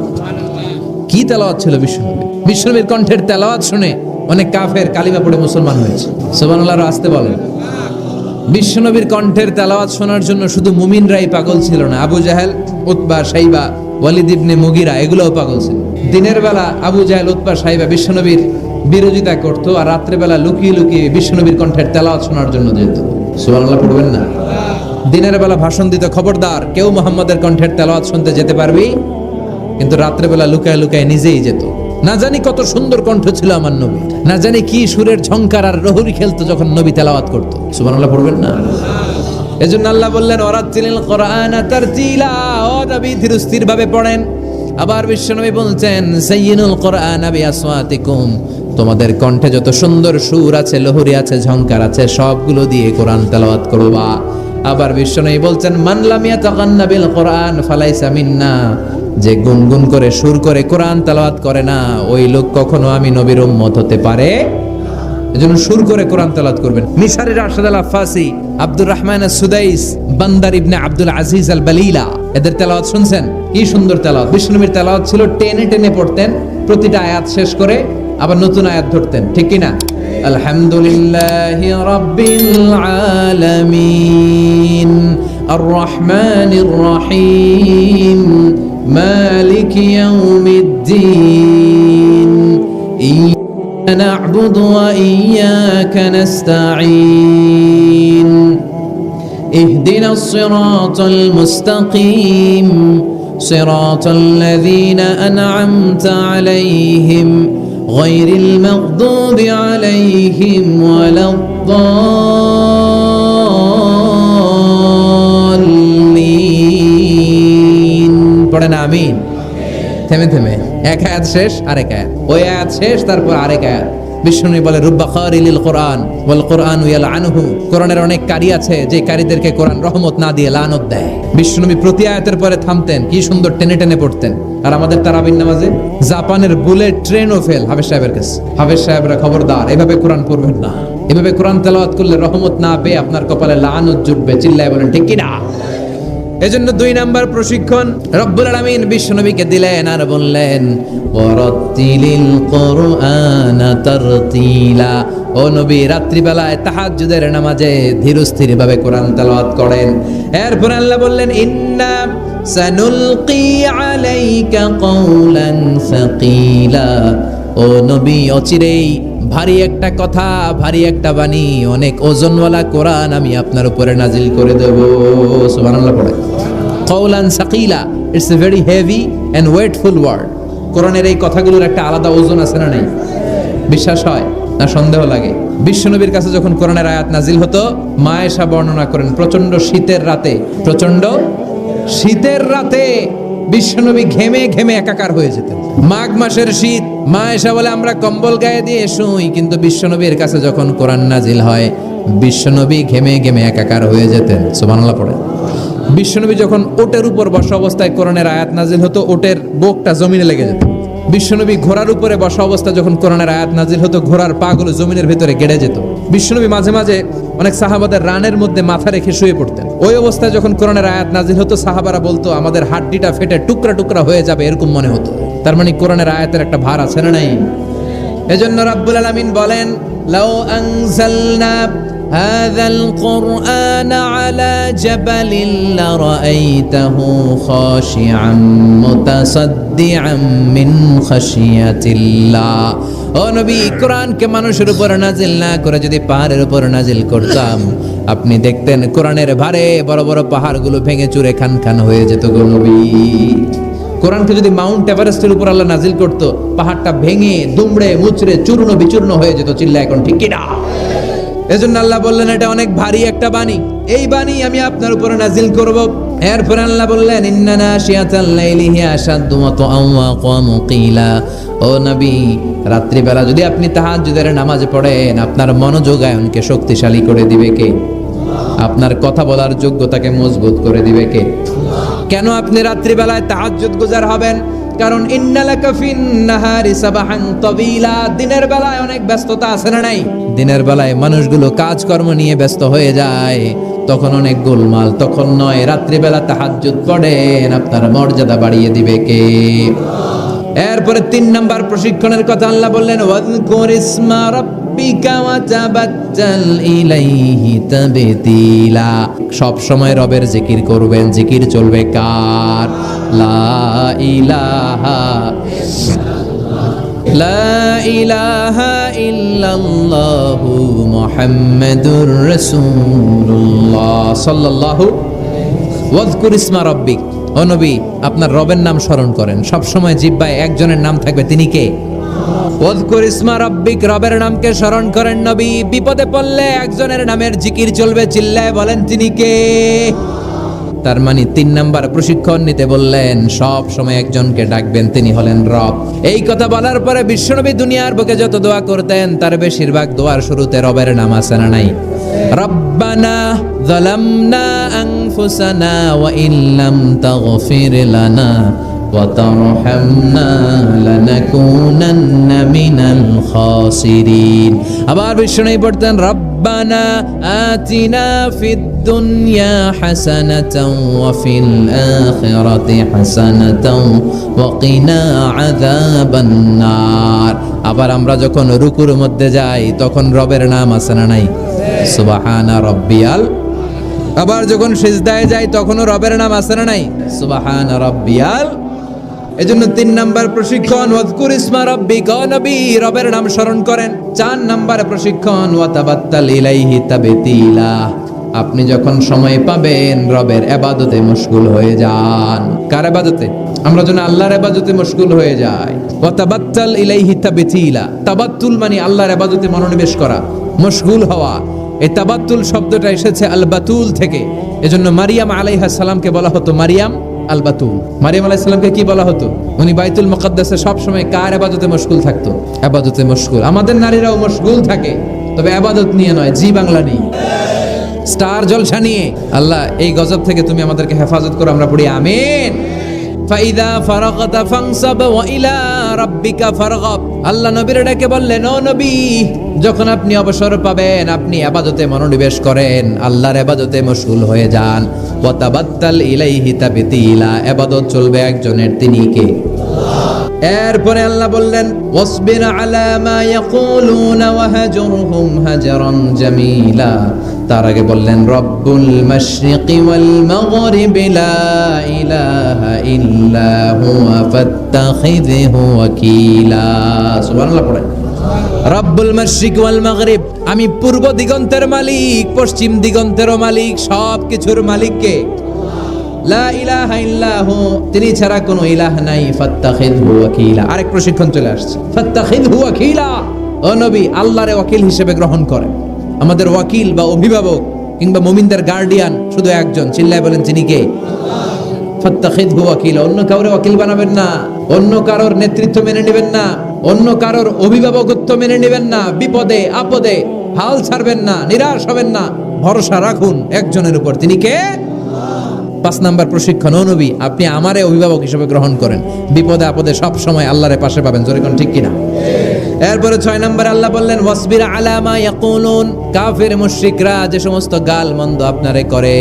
কি তেলাওয়াত ছিল বিশ্বনবীর! বিশ্বনবীর কণ্ঠের তেলাওয়াত শুনে অনেক কাফের কালিমা পড়ে মুসলমান হয়েছে। সুবহানাল্লাহ আসতে বলেন। বিশ্বনবীর কণ্ঠের তেলাওয়াত শোনার জন্য শুধু মুমিনরাই পাগল ছিল না, আবু জাহেল, উতবা, শাইবা, ওয়ালিদ ইবনে মুগিরা এগুলোও পাগল ছিল। দিনের বেলা আবু জাহেল, উতবা, শাইবা বিশ্বনবীর বিরোধিতা করত, আর রাত্রে বেলা লুকিয়ে লুকিয়ে বিশ্বনবীর কণ্ঠের তেলাওয়াত শোনার জন্য যেত। সুবহানাল্লাহ পড়বেন না? দিনের বেলা ভাষণ দিতে খবরদার কেউ মুহাম্মাদের কণ্ঠের তেলাওয়াত শুনতে যেতে পারবি, কিন্তু রাত্রে বেলা লুকায় লুকায় নিজেই যেত। না জানি কত সুন্দর কণ্ঠ ছিল আমার নবী, না জানি কি সুরের ঝংকার আর রহুরি খেলতো যখন নবী তেলাওয়াত করতো। সুবহানাল্লাহ পড়বেন না? এজন্য আল্লাহ বললেন ওয়ারাত্তিলিল কুরআনা তারতিলা। ও নবী ধীর স্থির ভাবে পড়েন। আবার বিশ্বনবী বলছেন সাইয়িনুল কুরআনা বিআসওয়াতিকুম। তোমাদের কণ্ঠে যত সুন্দর সুর আছে, লহরি আছে, ঝংকার আছে, সবগুলো দিয়ে কোরআন তেলাওয়াত করবা। আবার বিশ্বনবী বলছেন মান লাম ইয়াতাগান্না বিল কুরআন ফালাইসা মিন্না। যে গুনগুন করে সুর করে কোরআন তেলাওয়াত করে না, ওই লোক কখনো আমি নবীর উম্মত হতে পারে এজন্য সুর করে কোরআন তেলাওয়াত করবেন। মিশরি রাশেদ আল আফাসি, আব্দুর রহমান আস-সুদাইস, বান্দার ইবনে আব্দুল আজিজ আল বালিলা, এদের তেলাওয়াত শুনছেন? কি সুন্দর তেলাওয়াত। বিশ্বনবীর তেলাওয়াত ছিল টেনে টেনে পড়তেন, প্রতিটা আয়াত শেষ করে আবার নতুন আয়াত ধরতেন, ঠিক কি না? আলহামদুলিল্লাহি রাব্বিল আলামিন আর রহমানির রহিম মালিকি ইয়াউমিদ্দিন ইয়্যাকা না'বুদু ওয়া ইয়্যাকা নাস্তাঈন ইহদিনাস সিরাতাল মুস্তাকিম সিরাতাল লাযীনা আন'আমতা আলাইহিম গায়রিল মাগদুবি আলাইহিম ওয়ালাদ-দাল্লিন। পড়েন আমিন। থেমে থেমে এক আয়াত শেষ আরেক আয়াত, ওই আয়াত শেষ তারপর আরেক আয়াত। বিষ্ণুনবী বলে রুব্বা খারিলিল কোরআন ওয়াল কোরআনু ইয়ালআনুহু, কোরআনের অনেক কারি আছে যে কারীদেরকে কোরআন রহমত না দিয়ে লানত দেয়। বিষ্ণুনবী প্রতি আয়াতের পরে থামতেন, কি সুন্দর টেনে টেনে পড়তেন। আর আমাদের তারাবির নামাজে জাপানের বুলেট ট্রেনও ফেল হাফেজ সাহেবের কাছে। হাফেজ সাহেবরা খবরদার, এভাবে কোরআন পড়বেন না। এভাবে কোরআন তেলাওয়াত করলে রহমত না পেয়ে আপনার কপালে লানত জুটবে। চিল্লায় বলেন ঠিক কি না? এজন্য 2 নাম্বার প্রশিক্ষণ রব্বুল আলামিন বিশ্বনবীকে দিলেন আর বললেন ওয়ারাত্তিলিল কুরআনা তারতিলা। ও নবী, রাত্রিবেলায় তাহাজ্জুদের নামাজে ধীরস্থির ভাবে কোরআন তেলাওয়াত করেন। এরপর আল্লাহ বললেন ইন্না সানুলকি আলাইকা কওলান সাকিলা। ও নবী, অচিরেই ভারী একটা কথা, ভারী একটা বাণী, অনেক ওজনওয়ালা কোরআন আমি আপনার উপরে নাজিল করে দেব। সুবহানাল্লাহ পড়ে। কওলান সাকিলা, it's a very heavy and weightful word. কোরআনের এই কথাগুলোর একটা আলাদা ওজন আছে না নাই? বিশ্বাস হয় না সন্দেহ লাগে? বিশ্বনবীর কাছে যখন কোরআনের আয়াত নাজিল হতো, মা আয়েশা বর্ণনা করেন প্রচন্ড শীতের রাতে বিশ্বনবী ঘেমে ঘেমে একাকার হয়ে যেতেন। মাঘ মাসের শীত, মা আয়েশা বলে আমরা কম্বল গায়ে দিয়ে শুই, কিন্তু বিশ্বনবীর কাছে যখন কোরআন নাজিল হয় বিশ্বনবী ঘেমে ঘেমে একাকার হয়ে যেতেন। সুবহানাল্লাহ পড়ে। বিশ্বনবী যখন ওটের উপর বসা অবস্থায় কোরআনের আয়াত নাজিল হতো, ওটের বুকটা জমিনে লেগে যেত। বিশ্বনবী ঘোড়ার উপরে বসা অবস্থা যখন কোরআনের আয়াত নাজিল হতো, ঘোড়ার পা গুলো জমিনের ভিতরে গেড়ে যেত। বিশ্বনবী মাঝে মাঝে অনেক সাহাবাদের রানের মধ্যে মাথা রেখে শুয়ে পড়তেন। ওই অবস্থায় যখন কোরআনের আয়াত নাজিল হতো, সাহাবারা বলতো আমাদের হাড্ডিটা ফেটে টুকরা টুকরা হয়ে যাবে, এরকম মনে হতো। তার মানে কোরআনের আয়াতের একটা ভার আছে না নাই? এজন্য রাব্বুল আলামিন বলেন লাউ আনজালনা হাযাল কুরআনা আলা জাবালিন লারাআইতাহু খাশিআম মুতাসাদ্দিআম মিন খাশিয়াতিল্লাহ। ও নবী, কোরআনকে মানুষের উপর নাজিল না করে যদি পাহাড়ের উপর নাজিল করতাম, আপনি দেখতেন কোরআনের ভারে বড় বড় পাহাড়গুলো ভেঙে চুরে খান খান হয়ে যেত গো নবী। কোরআনকে যদি মাউন্ট এভারেস্টের উপর আল্লাহ নাজিল করতো, পাহাড়টা ভেঙে দুমড়ে মুচড়ে চূর্ণ বিচূর্ণ হয়ে যেত। চিল্লা এখন ঠিক কি না? এজন্য আল্লাহ বললেন এটা অনেক ভারী একটা বাণী, এই বাণী আমি আপনার উপরে নাজিল করব। এরপর আল্লাহ বললেন ইন্না নাশিয়াতাল লাইলি হিয়া আশাদ্দু ওয়াতআন ওয়া আকামু কিলা। ও নবী, রাত্রিবেলা যদি আপনি তাহাজ্জুদের নামাজ পড়েন, আপনার মনোযোগায়নকে শক্তিশালী করে দিবে কে? আপনার কথা বলার যোগ্যতাকে মজবুত করে দিবে কে? কেন আপনি রাত্রিবেলায় তাহাজ্জুদ গুজার হবেন? কারণ ইন্নালাকা ফিন নাহারি সাবাহান তাবিলা। দিনের বেলায় অনেক ব্যস্ততা আছে না নাই? দিনের বেলায় মানুষগুলো কাজকর্ম নিয়ে ব্যস্ত হয়ে যায়, তখন অনেক গোলমাল। তখন নয়, রাত্রিবেলা তাহাজ্জুদ পড়েন, আপনার মর্যাদা বাড়িয়ে দিবে কে? এরপরে 3 নাম্বার প্রশিক্ষণের কথা আল্লাহ বললেন ওয়াযকুর ইসমা রাব্বিকা ওয়া তাবাত্তাল ইলাইহি তাবতিলা। সব সময় রবের জিকির করবেন। জিকির চলবে কার? লা ইলাহা ইল্লাল্লাহু মুহাম্মাদুর রাসূলুল্লাহ সাল্লাল্লাহু। ওয়াযকুর ইসমা রাব্বিক। ও নবী, আপনার রবের নাম স্মরণ করেন। সব সময় জিহ্বায় একজনের নাম থাকবে, তিনি কে? ওয়াযকুর ইসমা রাব্বিক, রবের নামকে স্মরণ করেন নবী। বিপদে পড়লে একজনের নামের জিকির চলবে, চিল্লায় বলেন তিনি কে? তার মানে 3 নাম্বার প্রশিক্ষণ নিতে বললেন, সব সময় একজনকে ডাকবেন, তিনি হলেন রব। এই কথা বলার পরে বিশ্বনবী দুনিয়ার বুকে যত দোয়া করতেন, তার বেশিরভাগ দোয়ার শুরুতে রবের নাম আছে না নাই? রব্বানা যালামনা আনফুসানা ওয়া ইল্লাম তাগফির লানা وترحمنا لنكونن من الخاسرين আবার বিষ্ণু পড়তেন ربنا آتنا في الدنيا حسنة وفي الآخرة حسنة وقنا عذاب النار আবার আমরা যখন রুকুর মধ্যে যাই তখন রবের নাম আছে না নাই সুবহানা রাব্বিয়াল আবার যখন সিজদায় যাই তখনও রবের নাম আছে না নাই সুবহানা রাব্বিয়াল এজন্য 3 নাম্বার প্রশিক্ষণ ওয়াজকুর ইসমা রাব্বিকা নবী রবের নাম স্মরণ করেন 4 নাম্বার প্রশিক্ষণ ওয়াতাবাত্তাল ইলাইহি তাবতিলা আপনি যখন সময় পাবেন রবের ইবাদতে মশগুল হয়ে যান কার ইবাদতে আমরা যেন আল্লাহর ইবাদতে মশগুল হয়ে যাই ওয়াতাবাত্তাল ইলাইহি তাবতিলা তাবাত্তুল মানে আল্লাহর ইবাদতে মনোনিবেশ করা মশগুল হওয়া এই তাবাত্তুল শব্দটা এসেছে আল বাতুল থেকে এজন্য মারিয়াম আলাইহিস সালামকে বলা হতো মারিয়াম আল বাতুল মারিয়াম আলাইহিস সালামকে কি বলা হতো উনি বাইতুল মুকাদ্দাসে সব সময় কার ইবাদতে মশগুল থাকতো ইবাদতে মশগুল আমাদের নারীরাও মশগুল থাকে তবে ইবাদত নিয়ে নয় জি বাংলা নিয়ে স্টার জলসা নিয়ে আল্লাহ এই গজব থেকে তুমি আমাদেরকে হেফাজত করো আমরা পড়ি আমিন ফাইদা ফারাগতা ফানসাব ওয়া ইলা রাব্বিকা ফারগাব আল্লাহ নবীর ডেকে বললেন ও নবী যখন আপনি অবসর পাবেন আপনি ইবাদতে মনোনিবেশ করেন আল্লাহর ইবাদতে মশগুল হয়ে যান ওয়া তাবাত্তাল ইলাইহি তাবতিলা ইবাদত চলবে একজনের তিনি কে এরপরে আল্লাহ বললেন ওয়াসবির আলা মা ইয়াকুলুনা ওয়াহজুরহুম হাজরান জামিলা তার আগে বললেন রব্বুল মাশরিকি ওয়াল মাগরিবি লা ইলাহা ইল্লা হুয়া ফাত্তাখিযহু ওয়াকিলা সুবহানাল্লাহ পড়ে রব্বুল মাশরিক ওয়াল মাগরিব আমি পূর্ব দিগন্তের মালিক পশ্চিম দিগন্তেরও মালিক সব কিছুর মালিক কে লা ইলাহা ইল্লাহু তিনি ছাড়া কোনো ইলাহ নাই ফাত্তাখিযহু ওয়াকিলা আরেক প্রশিক্ষণ চলে আসছে ফাত্তাখিযহু ওয়াকিলা ও নবী আল্লাহরে ওয়াকিল হিসেবে গ্রহণ করেন আমাদের ওয়াকিল বা অভিভাবক কিংবা মুমিনদের গার্ডিয়ান শুধু একজন চিল্লায় বলেন যিনি কে ফাত্তাখিযহু ওয়াকিলা অন্য কাউরে ওয়াকিল বানাবেন না অন্য কারোর নেতৃত্ব মেনে নেবেন না অন্য কারোর অভিভাবকত্ব মেনে নেবেন না বিপদে আপদে হাল ছাড়বেন না নিরাশ হবেন না ভরসা রাখুন একজনের উপর তিনি কে 5 নাম্বার প্রশিক্ষণ ও নবী আপনি আমারে অভিভাবক হিসেবে গ্রহণ করেন বিপদে আপদে সব সময় আল্লাহর পাশে পাবেন জোরে কোন ঠিক কিনা এরপরে 6 নম্বরে আল্লাহ বললেন ওয়াসবির আলা মা ইয়াকুলুন কাফির মুশরিকরা যে সমস্ত গাল মন্দ আপনারে করে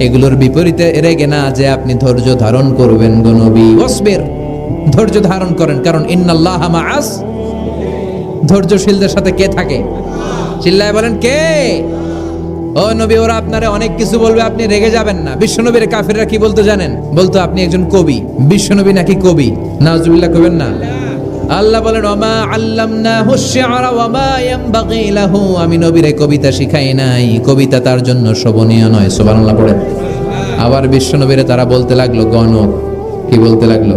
এগুলোর বিপরীতে রেগে না যে আপনি ধৈর্য ধারণ করবেন গো নবী ওয়াসবির ধৈর্য ধারণ করেন কারণ ইন্নাল্লাহা মাআস ধৈর্যশীলদের সাথে কে থাকে চিল্লায় বলেন কে ও নবী ওরা আপনারে অনেক কিছু বলবে আপনি রেগে যাবেন না বিশ্বনবীর কাফিররা কি বলতো জানেন বলতো আপনি একজন কবি বিশ্বনবী নাকি কবি নাউজুবিল্লাহ কইবেন না আল্লাহ বলেন ওমা আল্লামনাহু শি'রা ওয়া মা ইয়ানবাগি লাহু আমি নবীরে কবিতা শিখাই নাই কবিতা তার জন্য শোভনীয় নয় সুবহানাল্লাহ পড়েন আবার বিশ্বনবীরে তারা বলতে লাগলো গণক কি বলতে লাগলো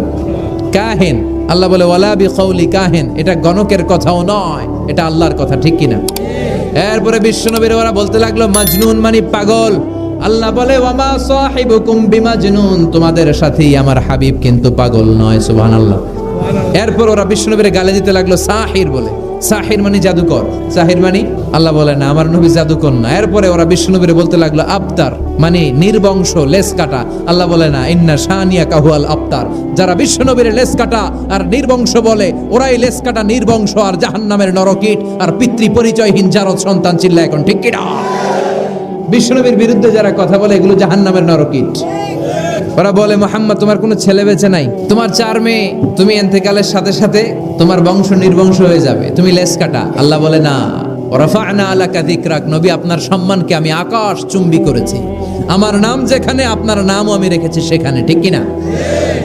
কাহিন আল্লাহ বলে ওয়ালা বিকাউলি কাহিন এটা গণকের কথাও নয় এটা আল্লাহর কথা ঠিক কিনা এরপরে বিশ্বনবীর ওরা বলতে লাগলো মাজনুন মানে পাগল আল্লাহ বলে ওয়ামা সাহিবুকুম বিমাজনুন তোমাদের সাথী আমার হাবিব কিন্তু পাগল নয় সুবহানাল্লাহ এরপর ওরা বিশ্বনবীরে গালি দিতে লাগলো সাহির বলে সাহির মানে জাদুকর সাহির মানে আল্লাহ বলে না আমার নবী জাদুকর না এরপরে ওরা বিশ্বনবীরে বলতে লাগলো আবতার মানে নির্বংশ লেস কাটা আল্লাহ বলে না ইন্না শানিয়াকা হুয়াল আবতার যারা বিশ্বনবীরে লেস কাটা আর নির্বংশ বলে ওরাই লেস কাটা নির্বংশ আর জাহান্নামের নরকীট আর পিতৃ পরিচয়হীন জারদ সন্তান চিল্লা এখন ঠিক কিনা বিশ্বনবীর বিরুদ্ধে যারা কথা বলে এগুলো জাহান্নামের নরকীট ওরা বলে মুহাম্মদ তোমার কোনো ছেলে বেঁচে নাই তোমার 4 মেয়ে তুমি ইন্তেকালের সাথে সাথে তোমার বংশ নির্বংশ হয়ে যাবে তুমি লেস কাটা আল্লাহ বলে না রাফা'না আলাকা যিকরাক নবী আপনার সম্মানকে আমি আকাশ চুম্বি করেছি আমার নাম যেখানে আপনার নামও আমি রেখেছি সেখানে ঠিক কিনা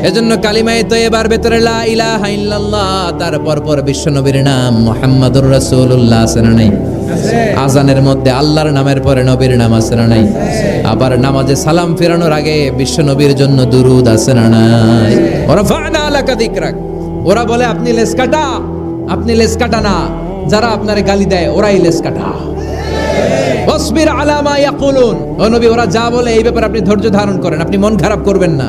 এজন্য কালিমায়ে তয়্যিবার ভিতরে লা ইলাহা ইল্লাল্লাহ তারপর পর বিশ্বনবীর নাম মুহাম্মাদুর রাসূলুল্লাহ আছে না নাই আজানের মধ্যে আল্লাহর নামের পরে নবীর নাম আছে না নাই আবার নামাজে সালাম ফেরানোর আগে বিশ্বনবীর জন্য দুরূদ আছে না নাই রাফা'না আলাকা যিকরাক ওরা বলে আপনি লেস কাটা না যারা আপনারে গালি দেয় ওরাই লেস কাটা ওয়াসবির আলা মা ইয়াকুলুন ও নবী ওরা যা বলে এই ব্যাপারে আপনি ধৈর্য ধারণ করেন আপনি মন খারাপ করবেন না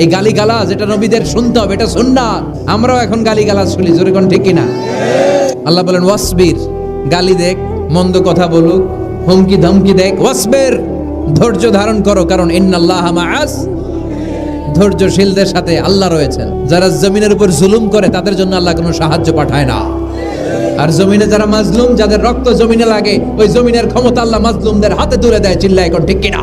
এই গালিগালাজ যেটা নবীদের শুনতে হবে এটা সুন্নাত আমরাও এখন গালিগালাজ শুনি জোরে কোন ঠিক কিনা আল্লাহ বলেন ওয়াসবির গালি দেখ মন্দ কথা বলুক হুমকি ধমকি দেখ ওয়াসবির ধৈর্য ধারণ করো কারণ ইন্নাল্লাহা মাআস ধৈর্যশীলদের সাথে আল্লাহ রয়েছেন। যারা জমিনের উপর জুলুম করে তাদের জন্য আল্লাহ কোনো সাহায্য পাঠায় না। আর জমিনে যারা মাজলুম, যাদের রক্ত জমিনে লাগে, ওই জমিনের ক্ষমতা আল্লাহ মাজলুমদের হাতে তুলে দেয়। চিল্লায় এখন ঠিক কিনা?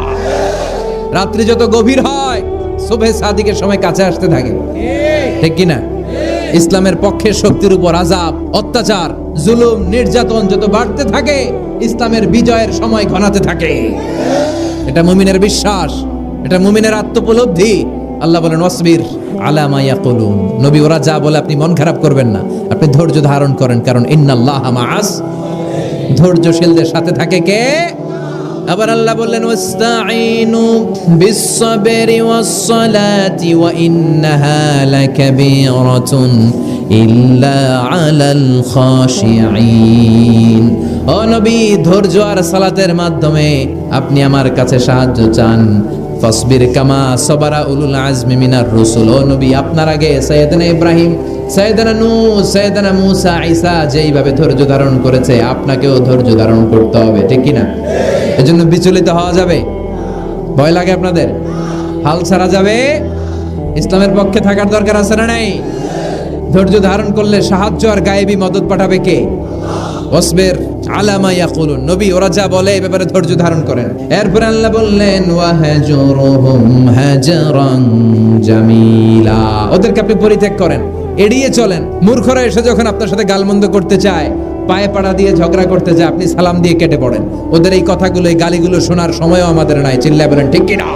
রাত্রি যত গভীর হয়, সুবহে সাদিকের সময় কাছে আসতে থাকে, ঠিক কিনা? ইসলামের পক্ষের শক্তির উপর আযাব, অত্যাচার, জুলুম, নির্যাতন যত বাড়তে থাকে, ইসলামের বিজয়ের সময় ঘনাতে থাকে। এটা মুমিনের বিশ্বাস, এটা মুমিনের আত্মোপলব্ধি। আল্লাহ বলেন ওয়াসবির আলা মা ইয়াকুলুন। নবী ওরা যা বলে আপনি মন খারাপ করবেন না, আপনি ধৈর্য ধারণ করেন, কারণ ইন্নাল্লাহা মাআস, ধৈর্যশীলদের সাথে থাকে কে? আবার আল্লাহ বললেন ওয়াস্তাঈনু বিস-সাবরি ওয়াস-সালাতি ওয়া ইন্নাহা লাকাবীরাতুন ইল্লা আলাল খাশিঈন। ও নবী, ধৈর্য আর সালাতের মাধ্যমে আপনি আমার কাছে সাহায্য চান। ফাসবির কামা সাবারা উলুল আজমি মিনার রাসূল। ও নবী, আপনার আগে সাইয়েদনা ইব্রাহিম, সাইয়েদনা নূহ, সাইয়েদনা মূসা, ঈসা যেইভাবে ধৈর্য ধারণ করেছে, আপনাকেও ধৈর্য ধারণ করতে হবে, ঠিক কি না? এজন্য বিচলিত হওয়া যাবে? ভয় লাগে আপনাদের? হাল ছাড়া যাবে? ইসলামের পক্ষে থাকার দরকার আছে না নাই? ধৈর্য ধারণ করলে সাহায্য আর গায়েবী মদত পাঠাবে কে? ওয়াসবির আলা মা ইয়াকুলুন। নবী ওরা যা বলে এই ব্যাপারে ধৈর্য ধারণ করেন। এরপর আল্লাহ বললেন ওয়াহজুরুহুম হাজরান জামিলা। ওদেরকে আপনি পরিত্যাগ করেন, এড়িয়ে চলেন। মূর্খরা এসে যখন আপনার সাথে গালমন্দ করতে চায়, পায়ে পাড়া দিয়ে ঝগড়া করতে যায়, আপনি সালাম দিয়ে কেটে পড়েন। ওদের এই কথাগুলো, এই গালিগুলো শোনার সময়ও আমাদের নাই। চিল্লায় বলেন ঠিক কি না?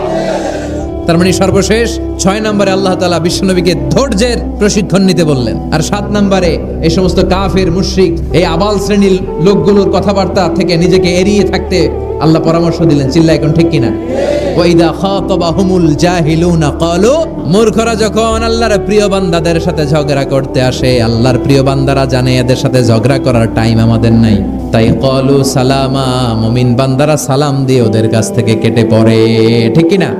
তার মানে সর্বশেষ 6 নম্বরে আল্লাহ তাআলা বিশ্বনবীকে ধৈর্যের প্রশিক্ষণ নিতে বললেন। আর 7 নম্বরে এই সমস্ত কাফের, মুশরিক, এই আবাল শ্রেণীর লোকগুলোর কথাবার্তা থেকে নিজেকে এড়িয়ে থাকতে আল্লাহ পরামর্শ দিলেন। চিল্লায় এখন ঠিক কিনা? ওয়াইদা খাতাবাহুমুল জাহিলুনা ক্বালু। মূর্খরা যখন আল্লাহর প্রিয় বান্দাদের সাথে ঝগড়া করতে আসে, আল্লাহর প্রিয় বান্দারা জানে এদের সাথে ঝগড়া করার টাইম আমাদের নাই, তাই ক্বালু সালামা, মুমিন বান্দারা সালাম দিয়ে ওদের কাছ থেকে কেটে পড়ে, ঠিক কিনা?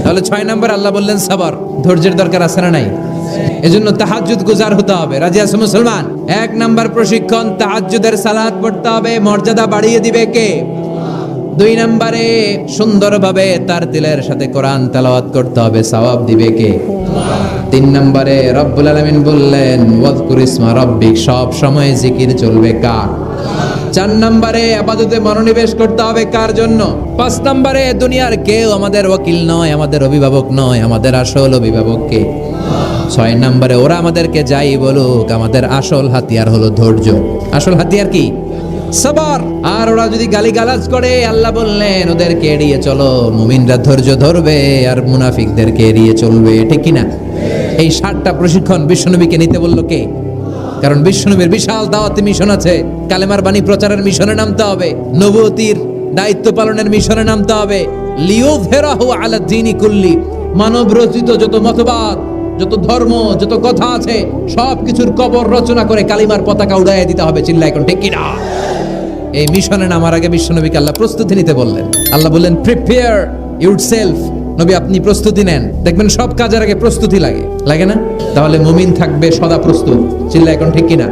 তাহলে 6 নম্বর আল্লাহ বললেন সবর, ধৈর্যের দরকার আছে না নাই? এজন্য তাহাজ্জুদ গুজার হতে হবে। রাজি আছো মুসলমান? 1 নম্বর প্রশিক্ষণ, তাহাজ্জুদের সালাত পড়তে হবে। মর্যাদা বাড়িয়ে দিবে কে? 2 নম্বরে সুন্দরভাবে তার তিলের সাথে কোরআন তেলাওয়াত করতে হবে, সওয়াব দিবে কে? 3 নম্বরে রব্বুল আলামিন বললেন ওয়াজকুর ইসমা রাব্বিক, সব সময় জিকির চলবে কার? 4 নম্বরে ইবাদতে মনোনিবেশ করতে হবে কার জন্য? 5 নম্বরে দুনিয়ার কেউ আমাদের ওয়াকিল নয়, আমাদের অভিভাবক নয়, আমাদের আসল অভিভাবক কে? 6 নম্বরে ওরা আমাদেরকে যাই বলুক, আমাদের আসল হাতিয়ার হলো ধৈর্য। আসল হাতিয়ার কি? সবর। আর ওরা যদি গালিগালাজ করে, আল্লাহ বললেন ওদেরকে এড়িয়ে চলো। মুমিনরা ধৈর্য ধরবে আর মুনাফিকদেরকে এড়িয়ে চলবে, ঠিক কি না? এই 7টা প্রশিক্ষণ বিশ্বনবীকে নিতে বলল কে? কারণ বিশ্বনবীর বিশাল দাওয়াতি মিশন আছে। কালেমার বাণী প্রচারের মিশনে নামতে হবে, নবুয়তির দায়িত্ব পালনের মিশনে নামতে হবে। লিয়ুযহিরাহু আলা দ্বীনি কুল্লি, মানব রচিত যত মতবাদ, যত ধর্ম, যত কথা আছে, সবকিছুর কবর রচনা করে কালিমার পতাকা উড়াইয়া দিতে হবে। চিল্লায় এখন ঠিক কিনা? এই মিশনে নামার আগে বিশ্বনবীকে আল্লাহ প্রস্তুতি নিতে বললেন। আল্লাহ বললেন প্রিপেয়ার ইউরসেলফ। নবী আপনি প্রস্তুতি নেন। দেখবেন সব কাজের আগে প্রস্তুতি লাগে, লাগে না? তাহলে মুমিন থাকবে সদা প্রস্তুত। চিল্লায় এখন ঠিক কিনা?